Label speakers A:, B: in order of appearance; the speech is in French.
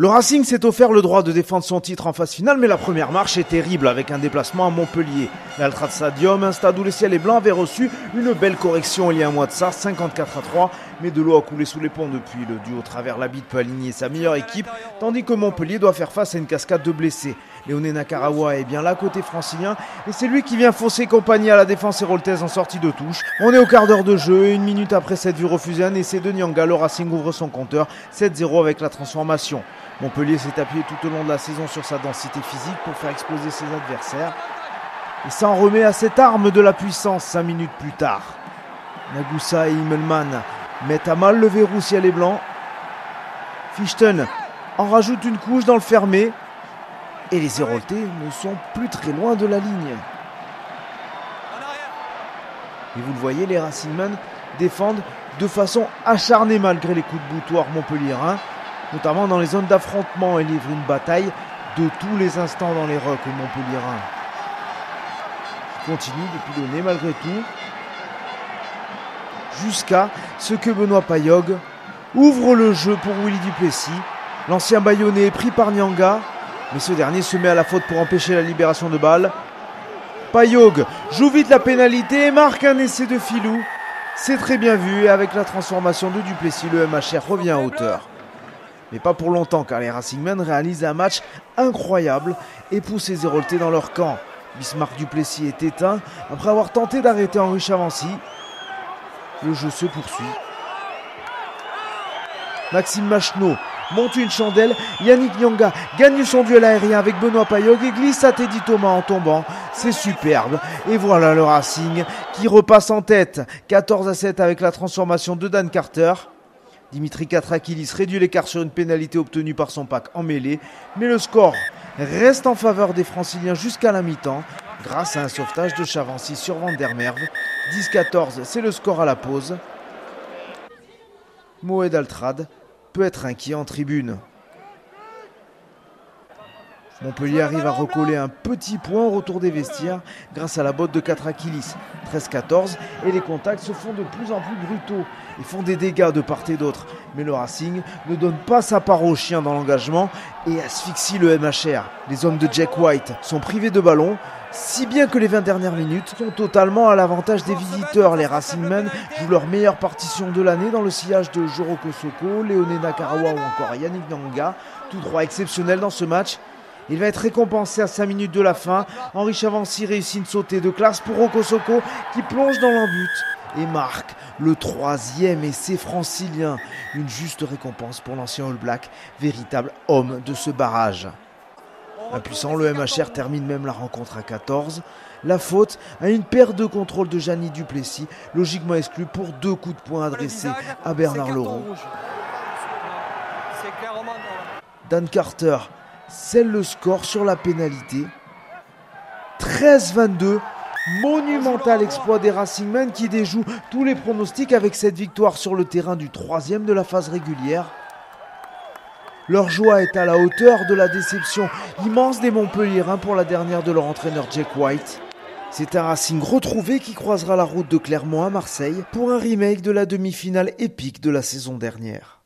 A: Le Racing s'est offert le droit de défendre son titre en phase finale, mais la première marche est terrible avec un déplacement à Montpellier. L'Altrad Stadium, un stade où les ciels et blancs avaient reçu une belle correction il y a un mois de ça, 54-3, mais de l'eau a coulé sous les ponts depuis. Le duo travers la bite peut aligner sa meilleure équipe, tandis que Montpellier doit faire face à une cascade de blessés. Léoné Nakarawa est bien là côté francilien, et c'est lui qui vient fausser compagnie à la défense héroltaise en sortie de touche. On est au quart d'heure de jeu, et une minute après cette vue refusée, un essai de Nyanga, le Racing ouvre son compteur, 7-0 avec la transformation. Montpellier s'est appuyé tout au long de la saison sur sa densité physique pour faire exploser ses adversaires. Et ça en remet à cette arme de la puissance 5 minutes plus tard. Nagusa et Himmelmann mettent à mal le verrou ciel et blanc. Fichten en rajoute une couche dans le fermé. Et les Héroltais ne sont plus très loin de la ligne. Et vous le voyez, les Racingmen défendent de façon acharnée malgré les coups de boutoir montpelliérains, notamment dans les zones d'affrontement, et livrent une bataille de tous les instants dans les rucks montpelliérains. Ils continuent depuis le nez malgré tout, jusqu'à ce que Benoît Payog ouvre le jeu pour Willy Duplessis. L'ancien Bayonnais est pris par Nyanga, mais ce dernier se met à la faute pour empêcher la libération de balles. Payog joue vite la pénalité et marque un essai de filou. C'est très bien vu, et avec la transformation de Duplessis, le MHR revient à hauteur. Mais pas pour longtemps, car les Racingmen réalisent un match incroyable et poussent les Héroltais dans leur camp. Bismarck Duplessis est éteint après avoir tenté d'arrêter Henri Chavancy. Le jeu se poursuit. Maxime Machenaud monte une chandelle. Yannick Nyanga gagne son duel aérien avec Benoît Payog et glisse à Teddy Thomas en tombant. C'est superbe. Et voilà le Racing qui repasse en tête. 14-7 avec la transformation de Dan Carter. Dimitri Katrakilis réduit l'écart sur une pénalité obtenue par son pack en mêlée. Mais le score reste en faveur des Franciliens jusqu'à la mi-temps grâce à un sauvetage de Chavancy sur Van der Merwe. 10-14, c'est le score à la pause. Moed Altrad peut être inquiet en tribune. Montpellier arrive à recoller un petit point au retour des vestiaires grâce à la botte de Katrakilis. 13-14 et les contacts se font de plus en plus brutaux et font des dégâts de part et d'autre. Mais le Racing ne donne pas sa part aux chiens dans l'engagement et asphyxie le MHR. Les hommes de Jack White sont privés de ballon, si bien que les 20 dernières minutes sont totalement à l'avantage des visiteurs. Les Racingmen jouent leur meilleure partition de l'année dans le sillage de Joro Kosoko, Léoné Nakarawa ou encore Yannick Nyanga, tous trois exceptionnels dans ce match. Il va être récompensé à 5 minutes de la fin. Henri Chavancy réussit une sautée de classe pour Okosoko qui plonge dans l'embut et marque le 3e essai francilien. Une juste récompense pour l'ancien All Black, véritable homme de ce barrage. Impuissant, le MHR termine même la rencontre à 14. La faute à une paire de contrôles de Gianni Duplessis, logiquement exclu pour 2 coups de poing adressés à Bernard Leroux. Dan Carter scelle le score sur la pénalité. 13-22, monumental exploit des Racingmen qui déjouent tous les pronostics avec cette victoire sur le terrain du 3e de la phase régulière. Leur joie est à la hauteur de la déception immense des Montpelliérains pour la dernière de leur entraîneur Jack White. C'est un Racing retrouvé qui croisera la route de Clermont à Marseille pour un remake de la demi-finale épique de la saison dernière.